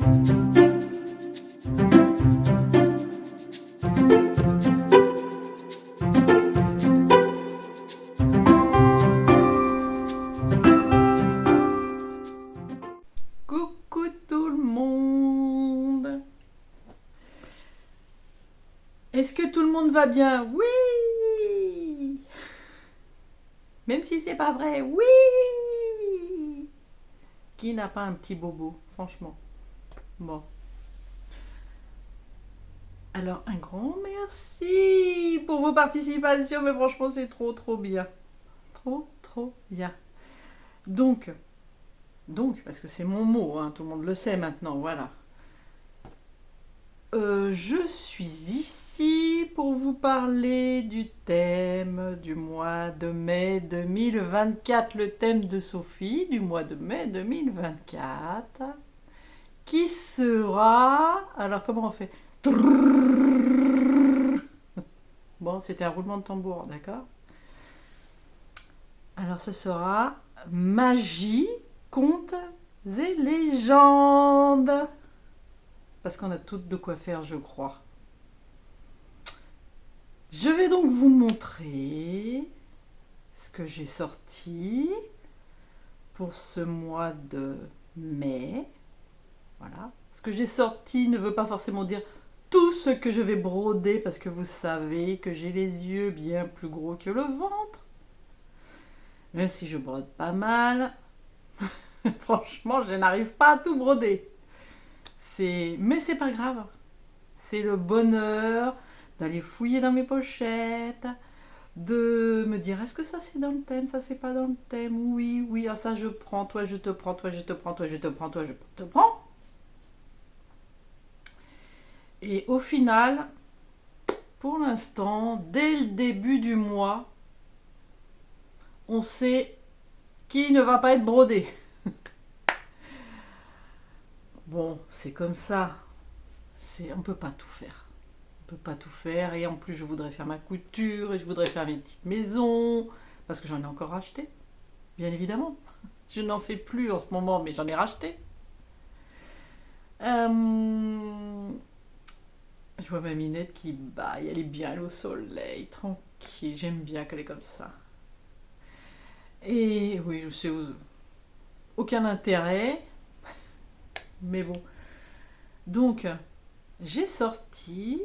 Coucou tout le monde. Est-ce que tout le monde va bien? Oui. Même si c'est pas vrai, oui. Qui n'a pas un petit bobo, franchement? Bon. Alors un grand merci pour vos participations, mais franchement c'est trop bien. Trop bien. Donc, parce que c'est mon mot, hein, tout le monde le sait maintenant, voilà. Je suis ici pour vous parler du thème du mois de mai 2024, le thème de Sophie du mois de mai 2024, qui sera... Alors comment on fait? Bon, c'était un roulement de tambour, d'accord? Alors ce sera magie, contes et légendes. Parce qu'on a toutes de quoi faire, je crois. Je vais donc vous montrer ce que j'ai sorti pour ce mois de mai. Voilà. Ce que j'ai sorti ne veut pas forcément dire tout ce que je vais broder, parce que vous savez que j'ai les yeux bien plus gros que le ventre. Même si je brode pas mal, franchement, je n'arrive pas à tout broder. Mais c'est pas grave. C'est le bonheur d'aller fouiller dans mes pochettes, de me dire est-ce que ça c'est dans le thème, ça c'est pas dans le thème, oui, ah ça je prends, toi je te prends, toi je te prends, toi je te prends, toi je te prends. Et au final, pour l'instant, dès le début du mois, on sait qui ne va pas être brodé. Bon, c'est comme ça. On peut pas tout faire. On peut pas tout faire. Et en plus, je voudrais faire ma couture et je voudrais faire mes petites maisons. Parce que j'en ai encore racheté. Bien évidemment. Je n'en fais plus en ce moment, mais j'en ai racheté. Je vois ma Minette qui baille. Elle est bien, elle est au soleil, tranquille. J'aime bien qu'elle est comme ça. Et oui, je sais, aucun intérêt. Mais bon. Donc, j'ai sorti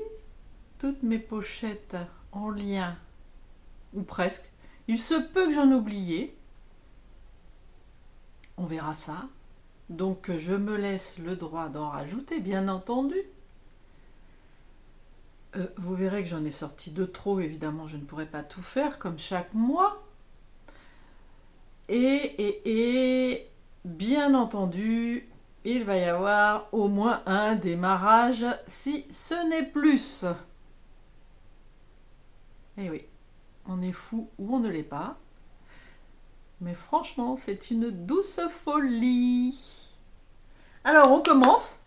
toutes mes pochettes en lien, ou presque. Il se peut que j'en oublie. On verra ça. Donc, je me laisse le droit d'en rajouter, bien entendu. Vous verrez que j'en ai sorti de trop, évidemment, je ne pourrai pas tout faire, comme chaque mois. Et bien entendu, il va y avoir au moins un démarrage, si ce n'est plus. Eh oui, on est fou ou on ne l'est pas. Mais franchement, c'est une douce folie. Alors, on commence.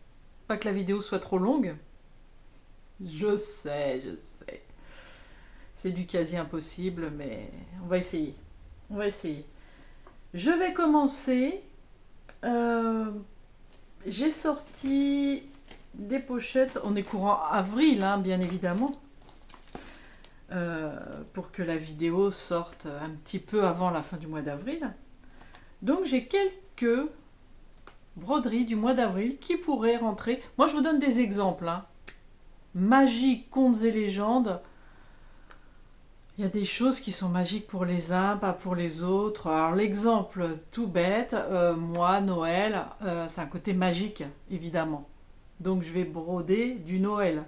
Pas que la vidéo soit trop longue. Je sais. C'est du quasi impossible, mais on va essayer. Je vais commencer. J'ai sorti des pochettes. On est courant avril, hein, bien évidemment. Pour que la vidéo sorte un petit peu avant la fin du mois d'avril. Donc j'ai quelques broderies du mois d'avril qui pourraient rentrer. Moi je vous donne des exemples. Hein. Magie, contes et légendes. Il y a des choses qui sont magiques pour les uns, pas pour les autres. Alors l'exemple tout bête, moi Noël, c'est un côté magique évidemment. Donc je vais broder du Noël.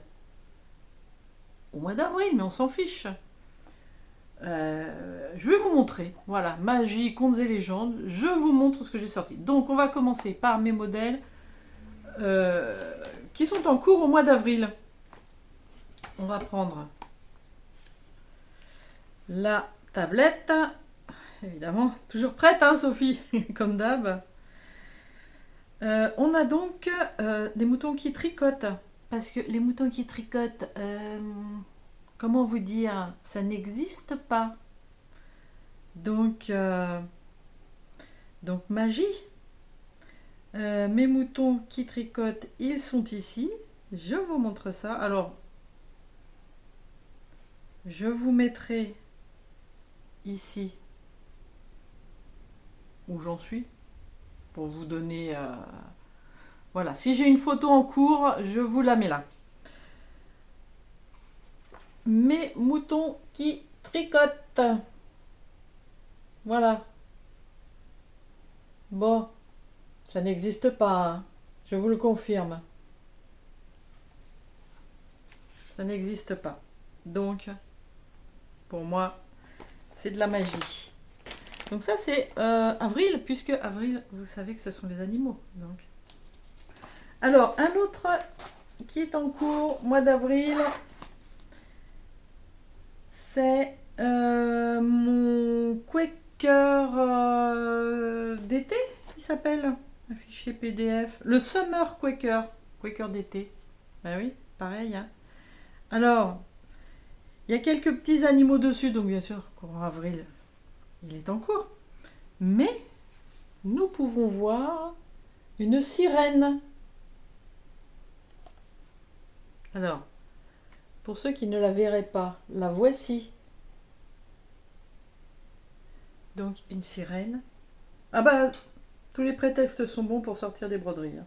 Au mois d'avril, mais on s'en fiche. Je vais vous montrer, voilà, magie, contes et légendes, je vous montre ce que j'ai sorti. Donc on va commencer par mes modèles qui sont en cours au mois d'avril. On va prendre la tablette, évidemment, toujours prête, hein, Sophie, comme d'hab. On a donc des moutons qui tricotent, parce que les moutons qui tricotent, comment vous dire, ça n'existe pas. Donc magie. Mes moutons qui tricotent, ils sont ici. Je vous montre ça. Alors, je vous mettrai ici où j'en suis pour vous donner... voilà, si j'ai une photo en cours, je vous la mets là. Mes moutons qui tricotent. Voilà. Bon, ça n'existe pas, hein. Je vous le confirme. Ça n'existe pas. Donc, pour moi, c'est de la magie. Donc ça, c'est avril, puisque avril, vous savez que ce sont les animaux. Donc. Alors, un autre qui est en cours, mois d'avril, c'est mon Quaker d'été, il s'appelle, un fichier PDF. Le Summer Quaker, Quaker d'été. Ben oui, pareil, hein. Alors, il y a quelques petits animaux dessus, donc bien sûr, courant avril, il est en cours. Mais nous pouvons voir une sirène. Alors, pour ceux qui ne la verraient pas, la voici. Donc, une sirène. Ah bah, tous les prétextes sont bons pour sortir des broderies, hein.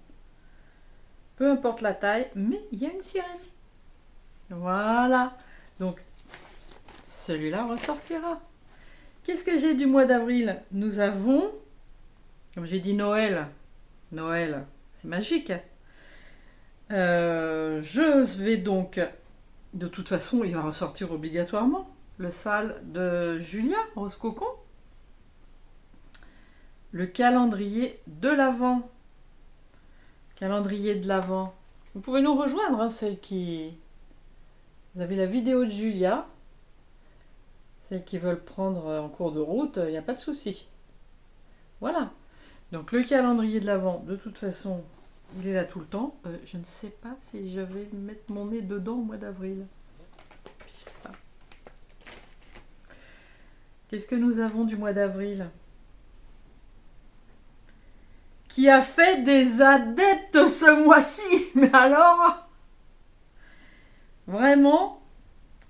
Peu importe la taille, mais il y a une sirène. Voilà. Donc, celui-là ressortira. Qu'est-ce que j'ai du mois d'avril? Nous avons, comme j'ai dit, Noël. Noël, c'est magique. Je vais donc, de toute façon, il va ressortir obligatoirement le sale de Julia, Rose Cocon. Le calendrier de l'Avent. Calendrier de l'Avent. Vous pouvez nous rejoindre, hein, celles qui... Vous avez la vidéo de Julia. Celles qui veulent prendre en cours de route, il n'y a pas de souci. Voilà. Donc le calendrier de l'Avent, de toute façon, il est là tout le temps. Je ne sais pas si je vais mettre mon nez dedans au mois d'avril. Je sais pas. Qu'est-ce que nous avons du mois d'avril? Qui a fait des adeptes ce mois-ci. Mais alors, vraiment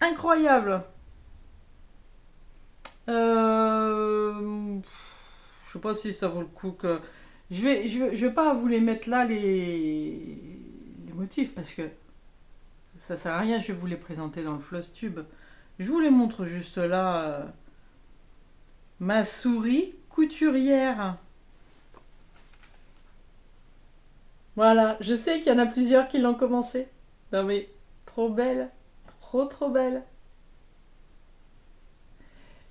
incroyable. Je sais pas si ça vaut le coup que... Je vais pas vous les mettre là, les motifs, parce que ça sert à rien, je vais vous les présenter dans le Flosstube. Je vous les montre juste là. Ma souris couturière. Voilà, je sais qu'il y en a plusieurs qui l'ont commencé. Non mais, trop belle. Trop belle.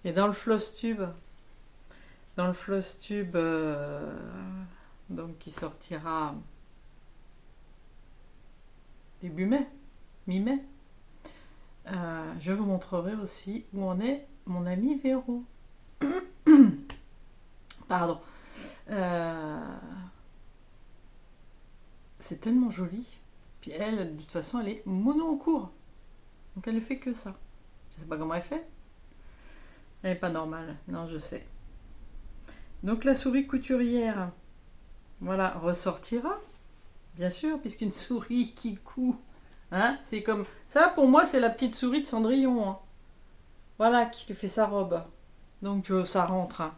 Et dans le Flosstube, donc qui sortira début mai, mi-mai, je vous montrerai aussi où en est mon ami Véro. Pardon. C'est tellement joli. Puis elle, de toute façon, elle est mono en cours. Donc elle ne fait que ça. Je sais pas comment elle fait. Elle n'est pas normale. Non, je sais. Donc la souris couturière, voilà, ressortira. Bien sûr, puisqu'une souris qui coud, hein, c'est comme... Ça, pour moi, c'est la petite souris de Cendrillon, hein. Voilà, qui fait sa robe. Donc ça rentre, hein.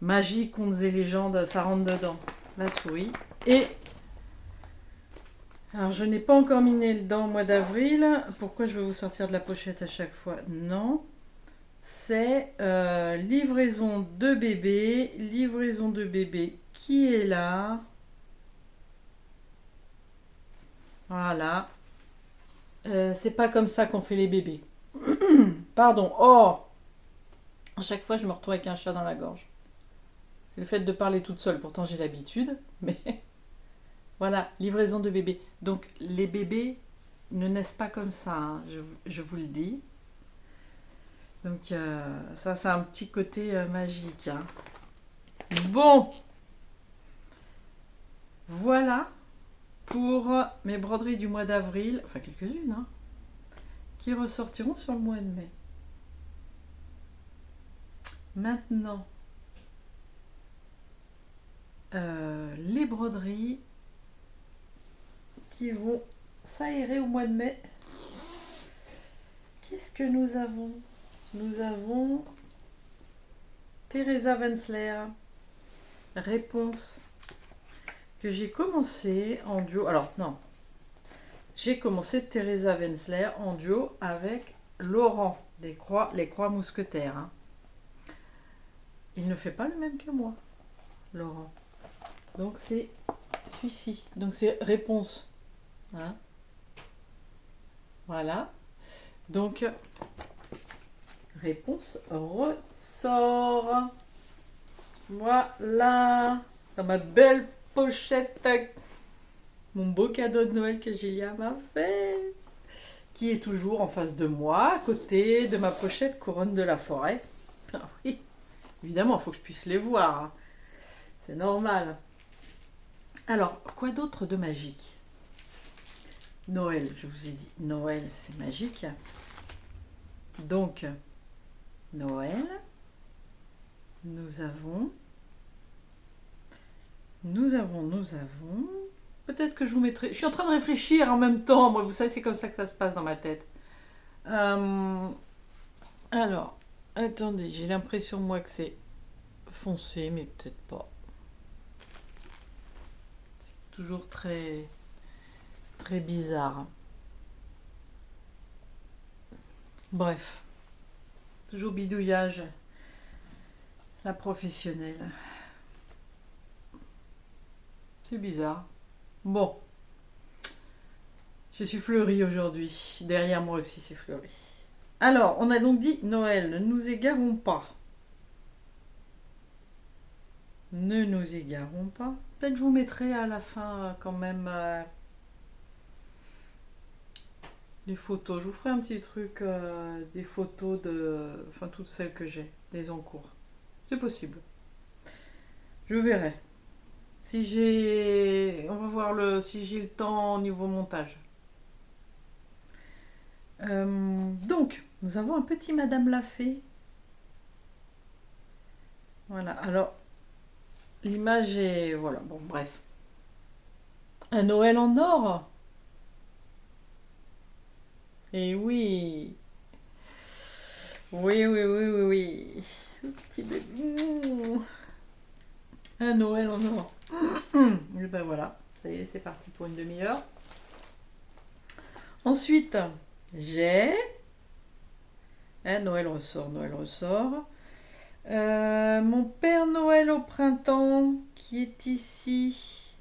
Magie, contes et légendes, ça rentre dedans. La souris. Et... Alors, je n'ai pas encore miné dedans au mois d'avril. Pourquoi je vais vous sortir de la pochette à chaque fois? Non. C'est livraison de bébé. Livraison de bébé qui est là. Voilà. C'est pas comme ça qu'on fait les bébés. Pardon. Oh! À chaque fois, je me retrouve avec un chat dans la gorge. C'est le fait de parler toute seule. Pourtant, j'ai l'habitude. Mais voilà, livraison de bébé. Donc, les bébés ne naissent pas comme ça, hein, je vous le dis. Donc, ça, c'est un petit côté magique, hein. Bon! Voilà pour mes broderies du mois d'avril. Enfin, quelques-unes, hein, qui ressortiront sur le mois de mai. Maintenant, les broderies qui vont s'aérer au mois de mai. Qu'est-ce que nous avons? Nous avons Teresa Wenzler, Réponse, que j'ai commencé en duo. Alors non, j'ai commencé Teresa Wenzler en duo avec Laurent, les Croix Mousquetaires. Hein. Il ne fait pas le même que moi, Laurent. Donc c'est celui-ci. Donc c'est Réponse. Hein. Voilà. Donc, Réponse ressort. Voilà. Dans ma belle pochette. Mon beau cadeau de Noël que Julia m'a fait. Qui est toujours en face de moi, à côté de ma pochette Couronne de la Forêt. Ah oui, évidemment, il faut que je puisse les voir. Hein. C'est normal. Alors, quoi d'autre de magique? Noël, je vous ai dit, Noël, c'est magique. Donc, Noël, nous avons. Peut-être que je vous mettrai. Je suis en train de réfléchir en même temps. Moi, vous savez, c'est comme ça que ça se passe dans ma tête. Alors, attendez, j'ai l'impression, moi, que c'est foncé, mais peut-être pas. C'est toujours très, très bizarre. Bref, toujours bidouillage, la professionnelle. C'est bizarre. Bon, je suis fleurie aujourd'hui. Derrière moi aussi, c'est fleuri. Alors, on a donc dit Noël, ne nous égarons pas. Ne nous égarons pas. Peut-être que je vous mettrai à la fin quand même les photos. Je vous ferai un petit truc, des photos de... Enfin, toutes celles que j'ai, des en cours. C'est possible. Je verrai. Si j'ai... On va voir si j'ai le temps au niveau montage. Donc, nous avons un petit Madame Lafay. Voilà, alors, l'image est... Voilà, bon, bref. Un Noël en or. Et oui. Oui, oui, oui, oui, oui. Petit bébé. Un Noël en or. Et ben voilà, ça y est, c'est parti pour une demi-heure. Ensuite, j'ai... Noël ressort, Noël ressort. Mon Père Noël au printemps qui est ici.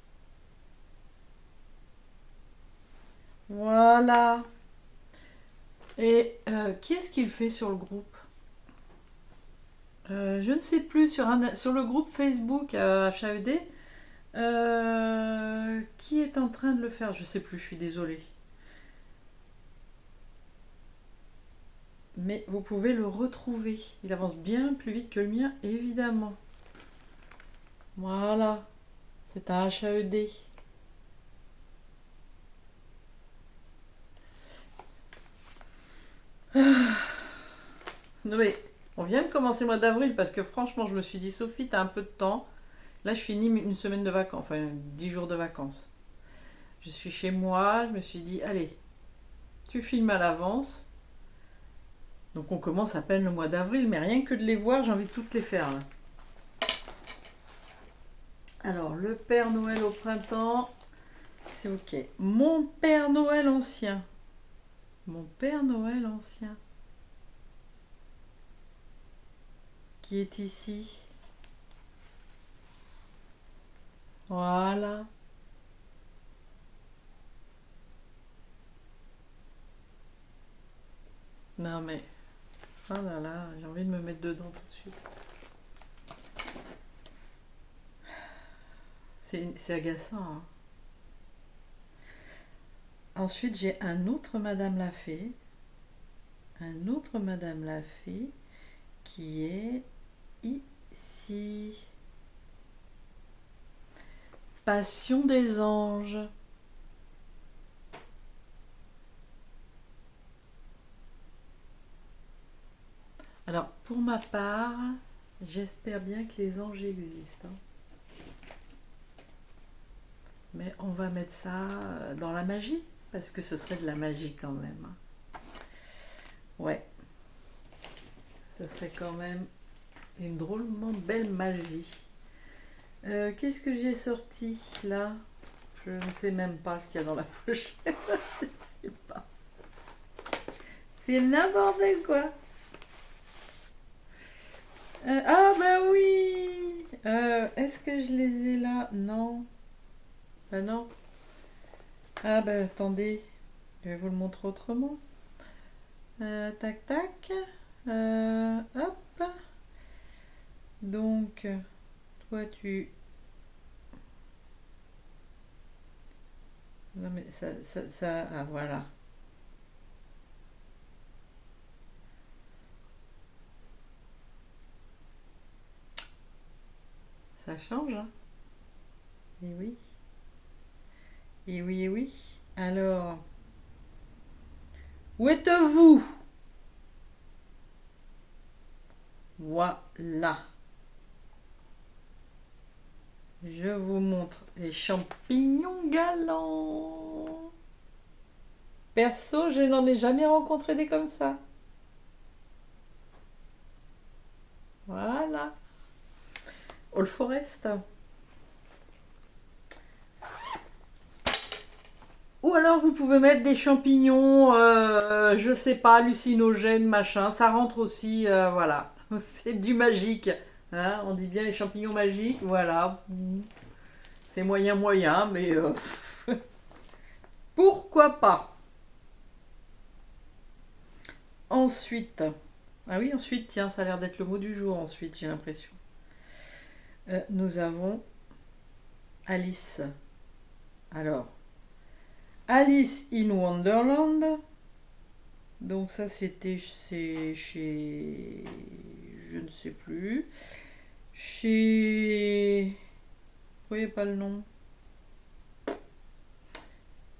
Voilà. Et qui est-ce qu'il fait sur le groupe? Je ne sais plus, sur le groupe Facebook HAED, qui est en train de le faire? Je ne sais plus, je suis désolée. Mais vous pouvez le retrouver. Il avance bien plus vite que le mien, évidemment. Voilà. C'est un HAED. Non mais, on vient de commencer le mois d'avril parce que franchement, je me suis dit, Sophie, t'as un peu de temps. Là, je finis une semaine de vacances, enfin 10 jours de vacances. Je suis chez moi, je me suis dit, allez, tu filmes à l'avance. Donc on commence à peine le mois d'avril, mais rien que de les voir, j'ai envie de toutes les faire là. Alors, le Père Noël au printemps, c'est ok. Mon Père Noël ancien. Mon Père Noël ancien. Qui est ici. Voilà. Non mais, oh là là, j'ai envie de me mettre dedans tout de suite. C'est agaçant. Hein. Ensuite, j'ai un autre Madame Lafay. Un autre Madame Lafay qui est ici. Passion des anges. Alors, pour ma part, j'espère bien que les anges existent. Hein. Mais on va mettre ça dans la magie, parce que ce serait de la magie quand même. Ouais, ce serait quand même une drôlement belle magie. Qu'est-ce que j'ai sorti là? Je ne sais même pas ce qu'il y a dans la pochette. Je ne sais pas. C'est n'importe quoi. Ah bah oui. Est-ce que je les ai là? Non. Bah non. Ah bah attendez. Je vais vous le montrer autrement. Tac tac. Hop. Donc, toi tu... Non mais ça... Ah voilà. Ça change, hein? Et oui. Et oui, et oui. Alors, où êtes-vous? Voilà. Je vous montre les champignons galants. Perso, je n'en ai jamais rencontré des comme ça. Voilà. All Forest. Ou alors vous pouvez mettre des champignons, je sais pas, hallucinogènes, machin. Ça rentre aussi, voilà. C'est du magique. Hein, on dit bien les champignons magiques, voilà. C'est moyen moyen, mais pourquoi pas. Ensuite, ah oui, ensuite, tiens, ça a l'air d'être le mot du jour, ensuite, j'ai l'impression. Nous avons Alice. Alors, Alice in Wonderland. Donc ça, c'était chez... Je ne sais plus. Chez... Vous voyez pas le nom.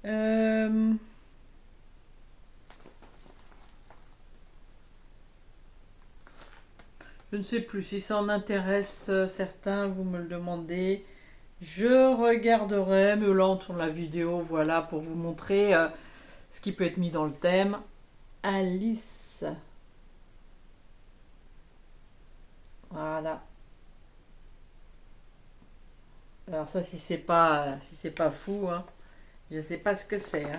Je ne sais plus si ça en intéresse certains, vous me le demandez. Je regarderai, mais là on tourne la vidéo, voilà, pour vous montrer ce qui peut être mis dans le thème. Alice. Voilà. Alors ça, si c'est pas fou, hein, je ne sais pas ce que c'est. Hein.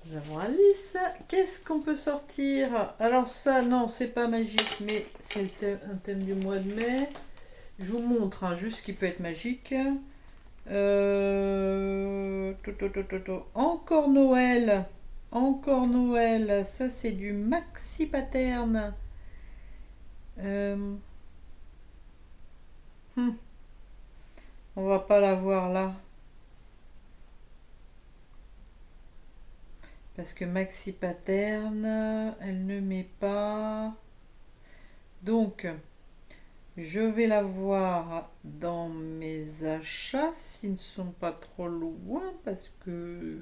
Nous avons Alice. Qu'est-ce qu'on peut sortir? Alors ça, non, c'est pas magique, mais c'est un thème du mois de mai. Je vous montre hein, juste ce qui peut être magique. Encore Noël. Encore Noël. Ça, c'est du maxi pattern. On va pas la voir là. Parce que maxi pattern, elle ne met pas. Donc, je vais la voir dans mes achats s'ils ne sont pas trop loin parce que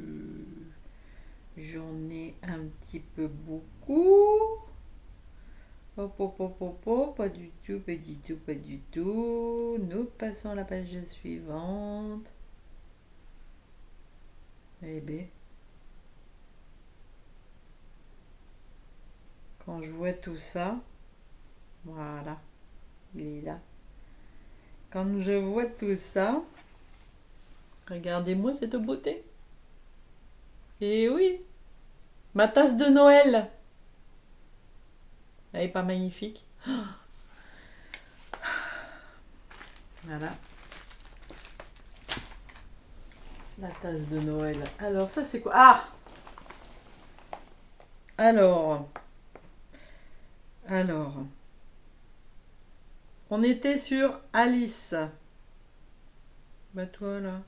j'en ai un petit peu beaucoup. Hop, hop, hop, hop, hop, pas du tout, pas du tout, pas du tout. Nous passons à la page suivante. Eh bien, quand je vois tout ça, voilà, il est là. Quand je vois tout ça, regardez-moi cette beauté. Et oui, ma tasse de Noël. Elle est pas magnifique? Voilà. La tasse de Noël. Alors ça c'est quoi? Ah! Alors. On était sur Alice. Bah toi là.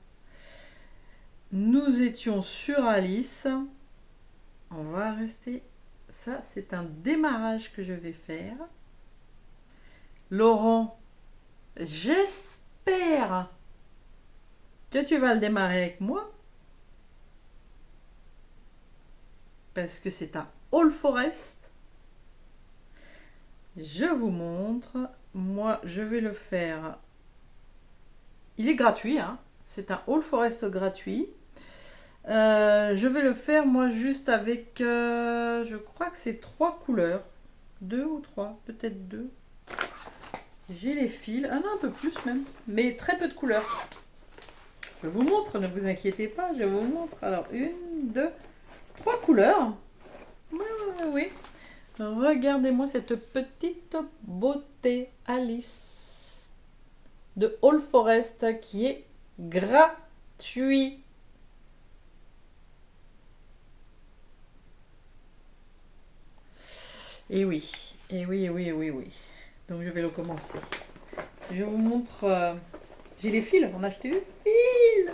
Nous étions sur Alice. On va rester. Ça c'est un démarrage que je vais faire. Laurent, j'espère que tu vas le démarrer avec moi. Parce que c'est un All Forest. Je vous montre. Moi, je vais le faire Il est gratuit, hein. C'est un All Forest gratuit. Je vais le faire moi juste avec, je crois que c'est 3 couleurs. 2 ou 3, peut-être 2. J'ai les fils, ah non, un peu plus même, mais très peu de couleurs. Je vous montre, ne vous inquiétez pas, je vous montre. Alors, 1, 2, 3 couleurs. Oui, oui, oui, oui. Regardez-moi cette petite beauté Alice de All Forest qui est gratuit. Et oui, et oui, et oui, et oui, oui. Donc je vais le commencer. Je vous montre. J'ai les fils, on a acheté des fils.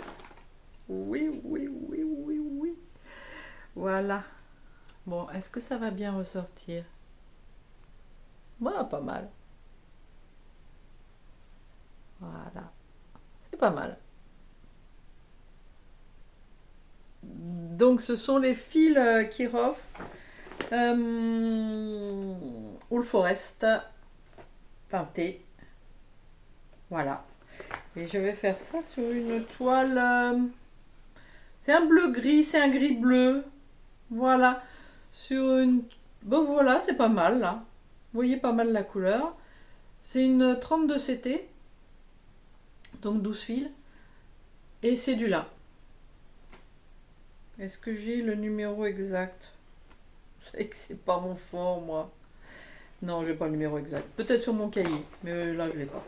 Oui, oui, oui, oui, oui. Voilà. Bon, est-ce que ça va bien ressortir? Moi, pas mal. Voilà. C'est pas mal. Donc ce sont les fils Kirov All Forest teintés. Voilà. Et je vais faire ça sur une toile. C'est un bleu gris, c'est un gris bleu. Voilà. Sur une. Bon voilà, c'est pas mal là. Vous voyez pas mal la couleur. C'est une 32 CT. Donc 12 fils. Et c'est du lin. Est-ce que j'ai le numéro exact? C'est que c'est pas mon fort, moi. Non, j'ai pas le numéro exact. Peut-être sur mon cahier, mais là, je l'ai pas.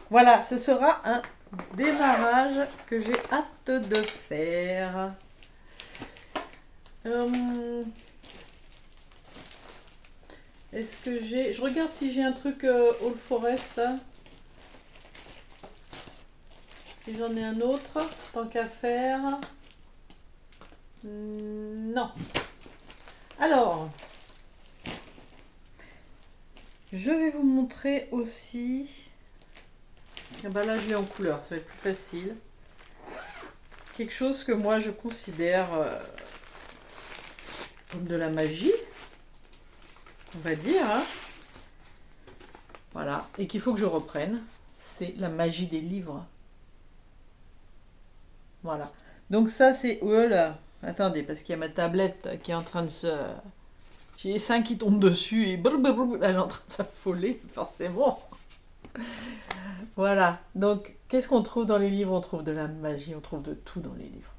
Voilà, ce sera un démarrage que j'ai hâte de faire. Est-ce que j'ai... Je regarde si j'ai un truc All Forest. Si j'en ai un autre, tant qu'à faire. Non. Alors, je vais vous montrer aussi. Et ben là, je l'ai en couleur, ça va être plus facile. Quelque chose que moi je considère comme de la magie, on va dire. Hein. Voilà, et qu'il faut que je reprenne. C'est la magie des livres. Voilà. Donc ça, c'est... Oh là, attendez, parce qu'il y a ma tablette qui est en train de se... J'ai les seins qui tombent dessus et elle est en train de s'affoler, forcément. Voilà. Donc, qu'est-ce qu'on trouve dans les livres? On trouve de la magie, on trouve de tout dans les livres.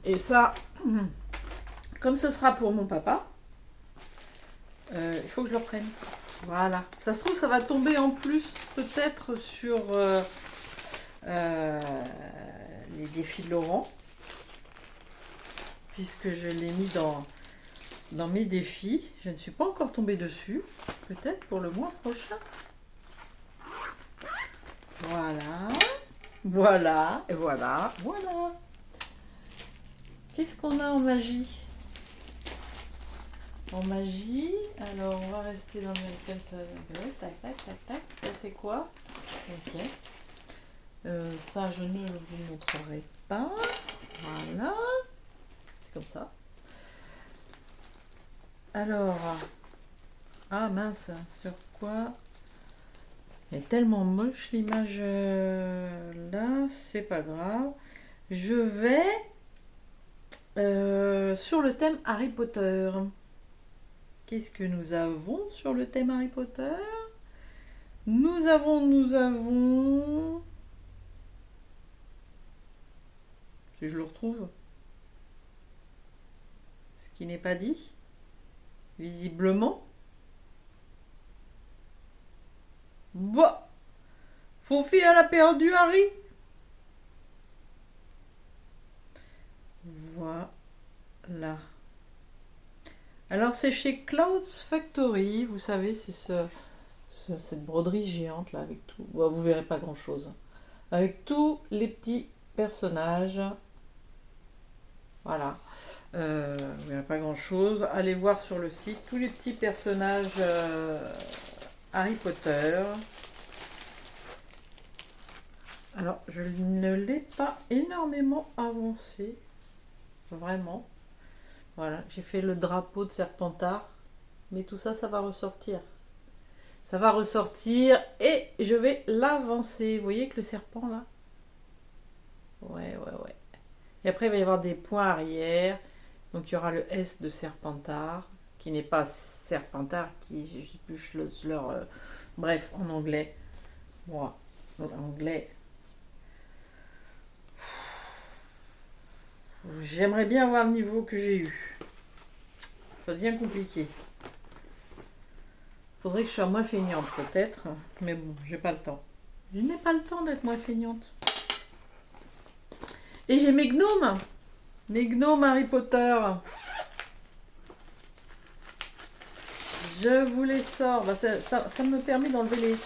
Et ça, comme ce sera pour mon papa, il faut que je le reprenne. Voilà. Ça se trouve, ça va tomber en plus peut-être sur les défis de Laurent, puisque je l'ai mis dans mes défis. Je ne suis pas encore tombée dessus. Peut-être pour le mois prochain. Voilà. Voilà. Et voilà. Voilà. Qu'est-ce qu'on a en magie? En magie, alors on va rester dans le même thème. Tac, tac, tac, tac. Ça c'est quoi? Ok. Ça je ne vous montrerai pas. Voilà. C'est comme ça. Alors, ah mince, sur quoi? Elle est tellement moche l'image là, c'est pas grave. Je vais sur le thème Harry Potter. Qu'est-ce que nous avons sur le thème Harry Potter? Nous avons... Si je le retrouve. Ce qui n'est pas dit. Visiblement. Bah, Fofi, elle a perdu Harry. Voilà. Alors c'est chez Clouds Factory, vous savez, c'est cette broderie géante là avec tout. Bon, vous verrez pas grand chose. Avec tous les petits personnages. Voilà. Vous verrez pas grand chose. Allez voir sur le site tous les petits personnages Harry Potter. Alors je ne l'ai pas énormément avancé. Vraiment. Voilà, j'ai fait le drapeau de Serpentard, mais tout ça, ça va ressortir. Ça va ressortir et je vais l'avancer. Vous voyez que le serpent là? Ouais, ouais, ouais. Et après, il va y avoir des points arrière. Donc, il y aura le S de Serpentard, qui n'est pas Serpentard, qui, je sais plus, bref, en anglais. Moi, en anglais. J'aimerais bien avoir le niveau que j'ai eu. Ça devient compliqué. Faudrait que je sois moins feignante, peut-être. Mais bon, j'ai pas le temps. Je n'ai pas le temps d'être moins feignante. Et j'ai mes gnomes. Mes gnomes Harry Potter. Je vous les sors. Bah, ça me permet d'enlever les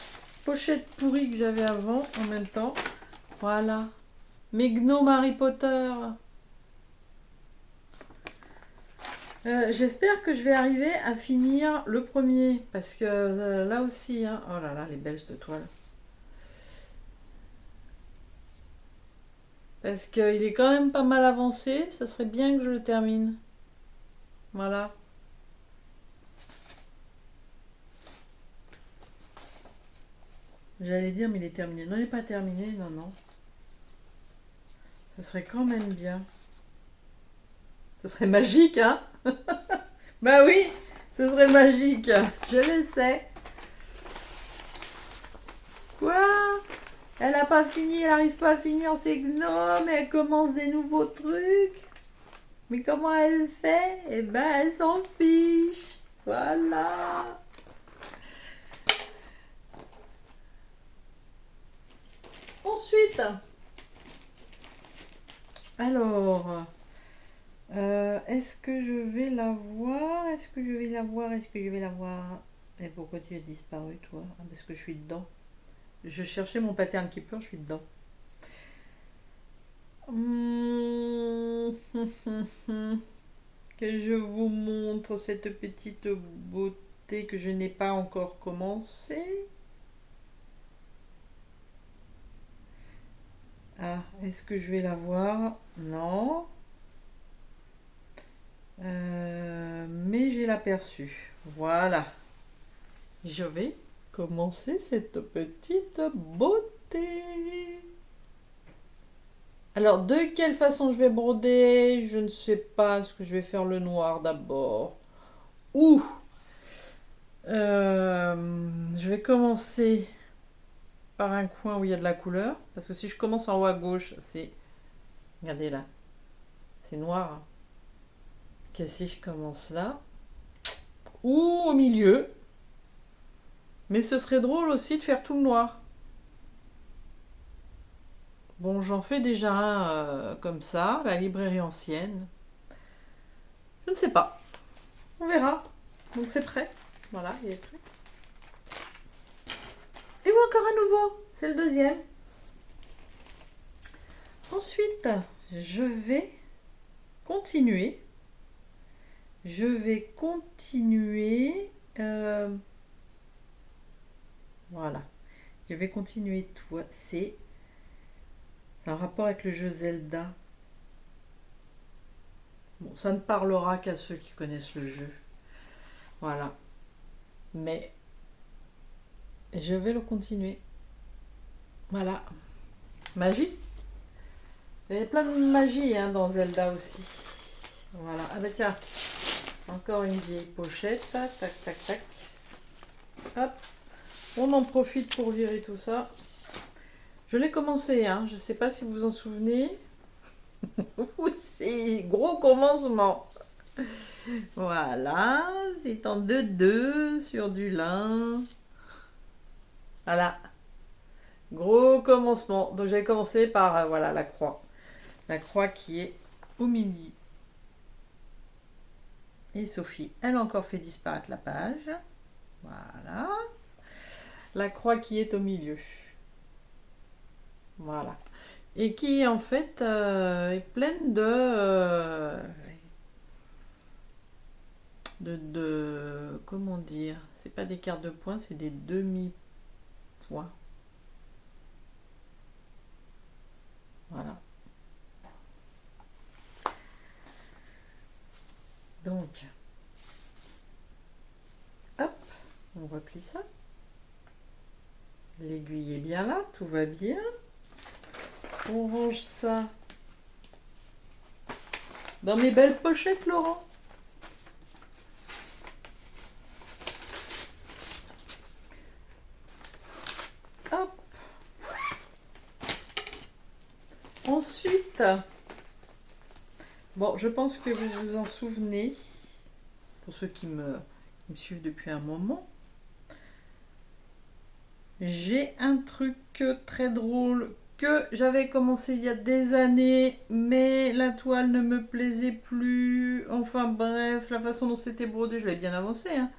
pochettes pourries que j'avais avant en même temps. Voilà. Mes gnomes Harry Potter. J'espère que je vais arriver à finir le premier. Parce que là aussi, hein, oh là là, les belles de toile. Parce qu'il est quand même pas mal avancé. Ce serait bien que je le termine. Voilà. J'allais dire, mais il est terminé. Non, il n'est pas terminé, non, non. Ce serait quand même bien. Ce serait magique, hein? Bah oui, ce serait magique. Je le sais. Quoi? Elle n'a pas fini, elle n'arrive pas à finir ses gnomes, elle commence des nouveaux trucs. Mais comment elle fait? Eh ben, elle s'en fiche. Voilà. Ensuite, alors, est-ce que je vais la voir? Est-ce que je vais la voir? Est-ce que je vais la voir? Et pourquoi tu as disparu, toi? Ah, parce que je suis dedans. Je cherchais mon pattern keeper, je suis dedans. Que je vous montre cette petite beauté que je n'ai pas encore commencé. Ah, est-ce que je vais la voir? Non. Mais j'ai l'aperçu. Voilà. Je vais commencer cette petite beauté. Alors, de quelle façon je vais broder? Je ne sais pas. Est-ce que je vais faire le noir d'abord? Ou je vais commencer par un coin où il y a de la couleur. Parce que si je commence en haut à gauche, c'est... Regardez là. C'est noir. Que si je commence là. Ou au milieu. Mais ce serait drôle aussi de faire tout le noir. Bon, j'en fais déjà un comme ça, la librairie ancienne. Je ne sais pas. On verra. Donc c'est prêt. Voilà, il est prêt. Et voilà encore un nouveau. C'est le deuxième. Ensuite, je vais continuer. Je vais continuer. Voilà. Je vais continuer. Toi, c'est un rapport avec le jeu Zelda. Bon, ça ne parlera qu'à ceux qui connaissent le jeu. Voilà. Mais je vais le continuer. Voilà. Magie. Il y a plein de magie hein, dans Zelda aussi. Voilà. Ah bah tiens. Encore une vieille pochette. Tac, tac, tac. Hop. On en profite pour virer tout ça. Je l'ai commencé, hein. Je ne sais pas si vous vous en souvenez. C'est gros commencement. Voilà, c'est en 2-2 sur du lin. Voilà, gros commencement. Donc j'avais commencé par voilà la croix. La croix qui est au milieu. Et Sophie, elle a encore fait disparaître la page. Voilà. La croix qui est au milieu. Voilà. Et qui en fait est pleine de comment dire, c'est pas des quarts de points, c'est des demi-points. Voilà. Donc, hop, on replie ça. L'aiguille est bien là, tout va bien. On range ça dans mes belles pochettes, Laurent. Hop. Ensuite, bon, je pense que vous vous en souvenez, pour ceux qui me suivent depuis un moment. J'ai un truc très drôle que j'avais commencé il y a des années, mais la toile ne me plaisait plus. Enfin bref, la façon dont c'était brodé, je l'ai bien avancé, hein,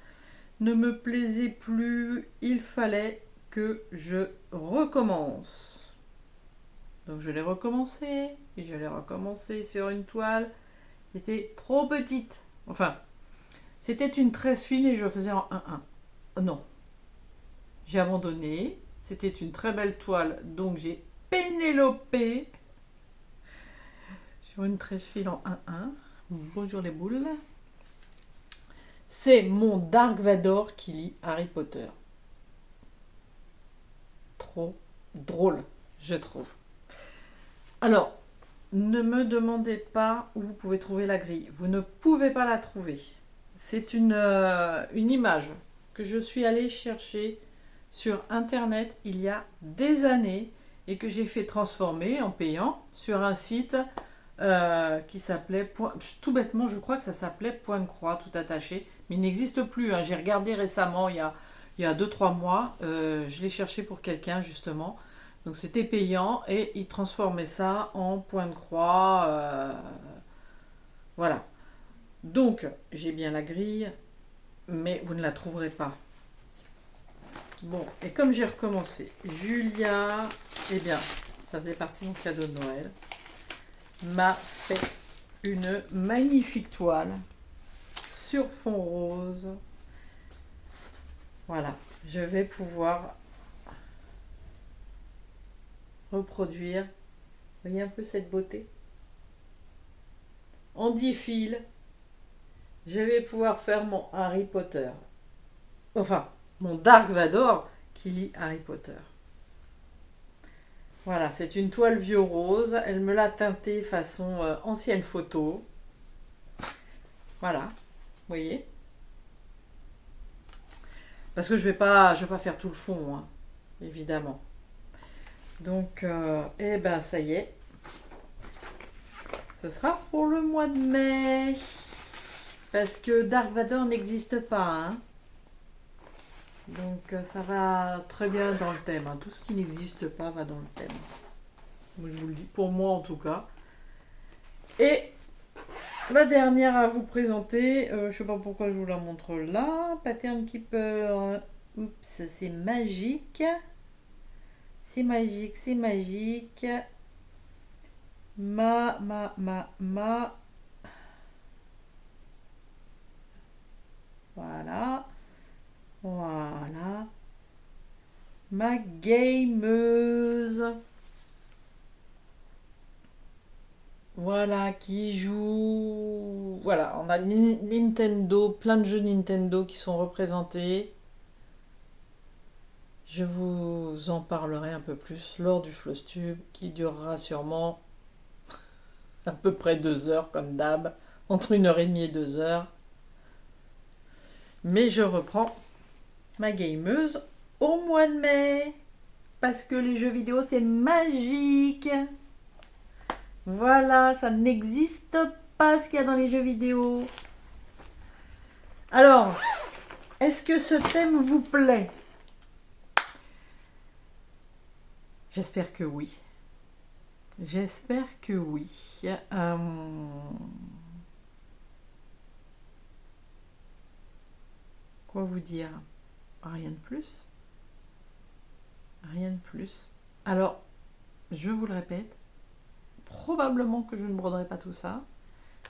ne me plaisait plus. Il fallait que je recommence. Donc je l'ai recommencé, et je l'ai recommencé sur une toile qui était trop petite. Enfin, c'était une tresse fine et je faisais en 1-1. Non. J'ai abandonné. C'était une très belle toile, donc j'ai pénélopé sur une tresse file en 1-1. Bonjour les boules. C'est mon Dark Vador qui lit Harry Potter. Trop drôle, je trouve. Alors, ne me demandez pas où vous pouvez trouver la grille. Vous ne pouvez pas la trouver. C'est une image que je suis allée chercher sur internet il y a des années et que j'ai fait transformer en payant sur un site qui s'appelait, tout bêtement je crois que ça s'appelait Point de Croix tout attaché, mais il n'existe plus, hein. J'ai regardé récemment il y a 2-3 mois, je l'ai cherché pour quelqu'un justement, donc c'était payant et il transformait ça en Point de Croix, voilà. Donc j'ai bien la grille, mais vous ne la trouverez pas. Bon, et comme j'ai recommencé, Julia, eh bien, ça faisait partie de mon cadeau de Noël, m'a fait une magnifique toile sur fond rose. Voilà, je vais pouvoir reproduire, vous voyez un peu cette beauté. En 10 fils, je vais pouvoir faire mon Harry Potter. Enfin, mon Dark Vador qui lit Harry Potter. Voilà, c'est une toile vieux rose. Elle me l'a teintée façon ancienne photo. Voilà, vous voyez. Parce que je vais pas faire tout le fond, hein, évidemment. Donc, eh ben, ça y est. Ce sera pour le mois de mai. Parce que Dark Vador n'existe pas, hein. Donc, ça va très bien dans le thème, hein. Tout ce qui n'existe pas va dans le thème. Je vous le dis, pour moi en tout cas. Et la dernière à vous présenter, je ne sais pas pourquoi je vous la montre là. Pattern Keeper. Oups, c'est magique. C'est magique, c'est magique. Voilà. Voilà. Ma gameuse. Voilà, qui joue. Voilà, on a Nintendo, plein de jeux Nintendo qui sont représentés. Je vous en parlerai un peu plus lors du Flostube qui durera sûrement à peu près 2 heures comme d'hab, entre 1h30 et 2 heures. Mais je reprends ma gameuse au mois de mai parce que les jeux vidéo c'est magique. Voilà, ça n'existe pas ce qu'il y a dans les jeux vidéo. Alors, est-ce que ce thème vous plaît? J'espère que oui. J'espère que oui. Quoi vous dire? Rien de plus. Rien de plus. Alors, je vous le répète, probablement que je ne broderai pas tout ça.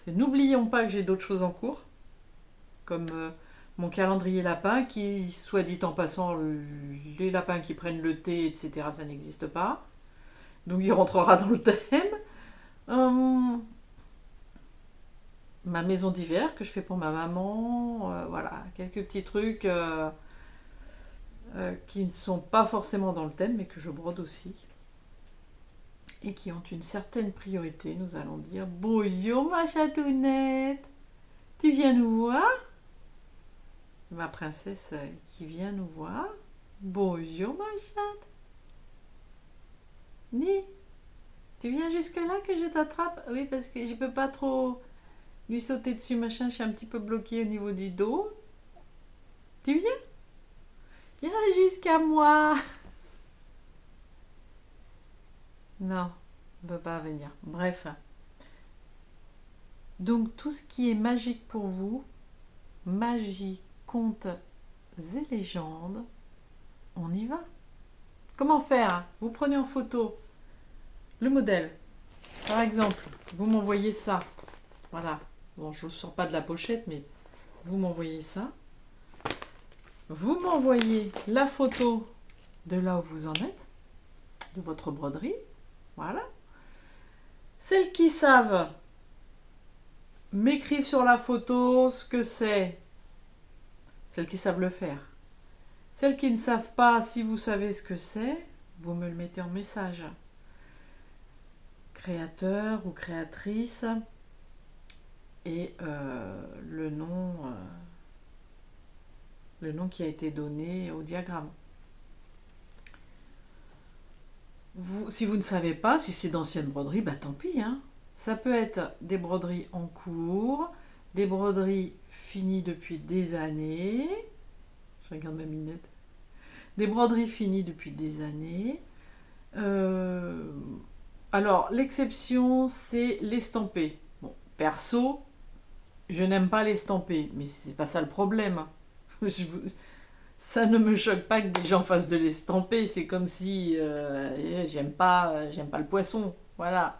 N'oublions pas que j'ai d'autres choses en cours, comme mon calendrier lapin, qui, soit dit en passant, les lapins qui prennent le thé, etc., ça n'existe pas. Donc il rentrera dans le thème. Ma maison d'hiver que je fais pour ma maman, voilà, quelques petits trucs. qui ne sont pas forcément dans le thème, mais que je brode aussi, et qui ont une certaine priorité. Nous allons dire bonjour ma chatounette, tu viens nous voir? Ma princesse qui vient nous voir. Bonjour ma chatte. Ni, tu viens jusque là que je t'attrape? Oui, parce que je peux pas trop lui sauter dessus, machin, je suis un petit peu bloquée au niveau du dos. Tu viens? Viens jusqu'à moi. Non, on ne peut pas venir. Bref. Donc tout ce qui est magique pour vous, magie, contes et légendes, on y va. Comment faire? Vous prenez en photo le modèle. Par exemple, vous m'envoyez ça. Voilà. Bon, je ne sors pas de la pochette, mais vous m'envoyez ça. Vous m'envoyez la photo de là où vous en êtes, de votre broderie. Voilà. Celles qui savent m'écrivent sur la photo ce que c'est. Celles qui savent le faire. Celles qui ne savent pas, si vous savez ce que c'est, vous me le mettez en message. Créateur ou créatrice et le nom qui a été donné au diagramme. Si vous ne savez pas, si c'est d'anciennes broderies, bah tant pis. Hein. Ça peut être des broderies en cours, des broderies finies depuis des années. Je regarde ma minette. Des broderies finies depuis des années. Alors, l'exception, c'est l'estampé. Bon, perso, je n'aime pas l'estampé, mais c'est pas ça le problème. Ça ne me choque pas que des gens fassent de l'estampé. C'est comme si j'aime pas le poisson. Voilà,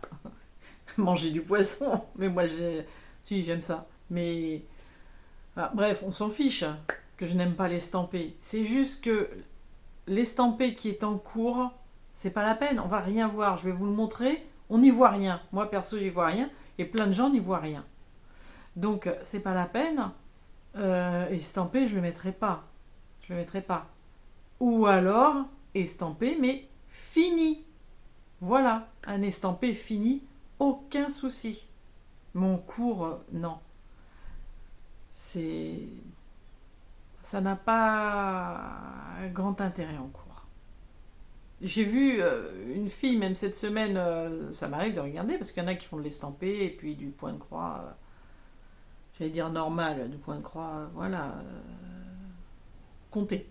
manger du poisson. Mais moi, si j'aime ça. Mais bref, on s'en fiche que je n'aime pas l'estampé. C'est juste que l'estampé qui est en cours, c'est pas la peine. On va rien voir. Je vais vous le montrer. On n'y voit rien. Moi perso, j'y vois rien. Et plein de gens n'y voient rien. Donc, c'est pas la peine. Estampé, je le mettrai pas. Je le mettrai pas. Ou alors, estampé, mais fini. Voilà, un estampé fini, aucun souci. Mon cours, non. Ça n'a pas grand intérêt en cours. J'ai vu une fille, même cette semaine, ça m'arrive de regarder, parce qu'il y en a qui font de l'estampé, et puis du point de croix, j'allais dire normal, du point de croix, voilà, compté.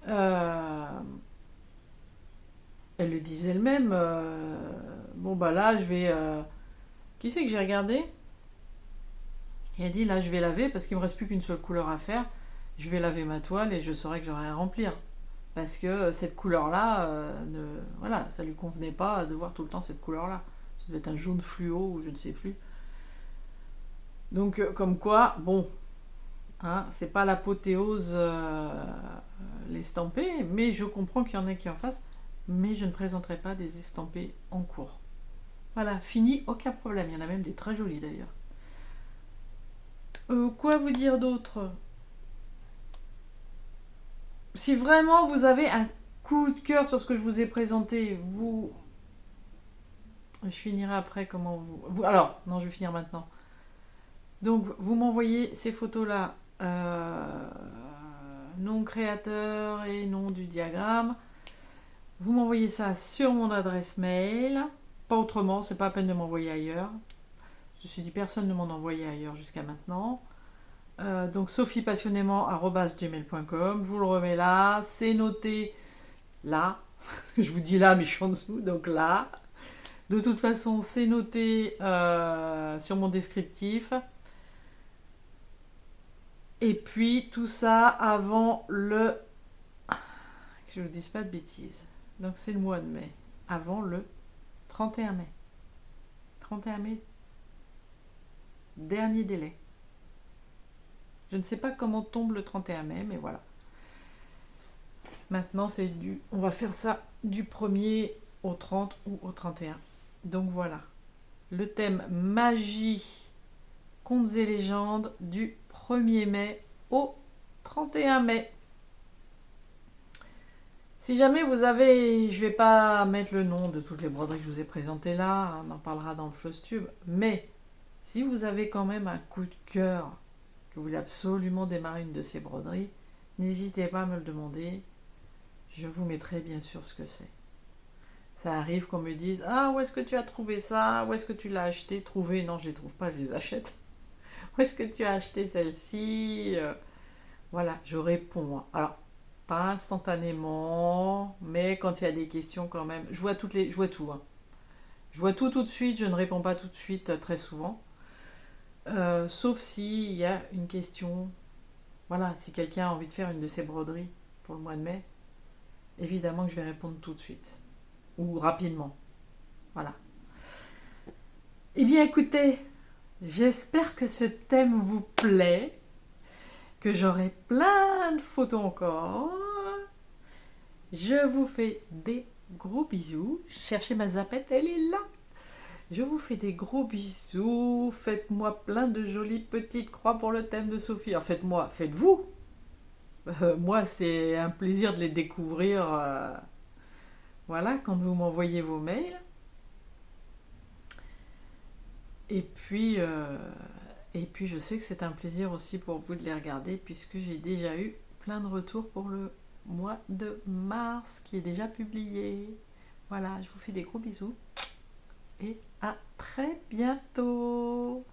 Elle le disait elle-même. Bon, bah là, je vais. Qui c'est que j'ai regardé? Il a dit là, je vais laver parce qu'il me reste plus qu'une seule couleur à faire. Je vais laver ma toile et je saurai que j'aurai à remplir. Parce que cette couleur-là, voilà, ça lui convenait pas de voir tout le temps cette couleur-là. Ça devait être un jaune fluo ou je ne sais plus. Donc, comme quoi, bon, hein, c'est pas l'apothéose l'estampé, mais je comprends qu'il y en ait qui en fassent. Mais je ne présenterai pas des estampés en cours. Voilà, fini, aucun problème. Il y en a même des très jolis d'ailleurs. Quoi vous dire d'autre? Si vraiment vous avez un coup de cœur sur ce que je vous ai présenté, je finirai après comment vous... Alors, non, je vais finir maintenant. Donc, vous m'envoyez ces photos-là, nom créateur et nom du diagramme. Vous m'envoyez ça sur mon adresse mail. Pas autrement, c'est pas la peine de m'envoyer ailleurs. Je me suis dit, personne ne m'en envoyait ailleurs jusqu'à maintenant. Donc sophiepassionnément@gmail.com. Je vous le remets là. C'est noté là. Je vous dis là, mais je suis en dessous, donc là. De toute façon, c'est noté sur mon descriptif. Et puis, tout ça avant le... Que je ne vous dise pas de bêtises. Donc, c'est le mois de mai. Avant le 31 mai. 31 mai, dernier délai. Je ne sais pas comment tombe le 31 mai, mais voilà. Maintenant, on va faire ça du 1er au 30 ou au 31. Donc voilà. Le thème magie, contes et légendes du 1er mai au 31 mai. Si jamais vous avez, je vais pas mettre le nom de toutes les broderies que je vous ai présentées là, on en parlera dans le Flosstube, mais si vous avez quand même un coup de cœur, que vous voulez absolument démarrer une de ces broderies, n'hésitez pas à me le demander, je vous mettrai bien sûr ce que c'est. Ça arrive qu'on me dise: ah, où est-ce que tu as trouvé ça? Où est-ce que tu l'as acheté? Trouvé? Non, je les trouve pas, je les achète. Où est-ce que tu as acheté celle-ci? Voilà, je réponds. Alors, pas instantanément, mais quand il y a des questions quand même, je vois tout, hein. Je vois tout de suite, je ne réponds pas tout de suite très souvent. Sauf s'il y a une question. Voilà, si quelqu'un a envie de faire une de ces broderies pour le mois de mai, évidemment que je vais répondre tout de suite. Ou rapidement. Voilà. Eh bien écoutez, j'espère que ce thème vous plaît, que j'aurai plein de photos encore. Je vous fais des gros bisous. Cherchez ma zapette, elle est là. Je vous fais des gros bisous. Faites-moi plein de jolies petites croix pour le thème de Sophie. Alors faites-moi, faites-vous. Moi, c'est un plaisir de les découvrir. Voilà, quand vous m'envoyez vos mails. Et puis, euh, et puis, je sais que c'est un plaisir aussi pour vous de les regarder, puisque j'ai déjà eu plein de retours pour le mois de mars, qui est déjà publié. Voilà, je vous fais des gros bisous et à très bientôt.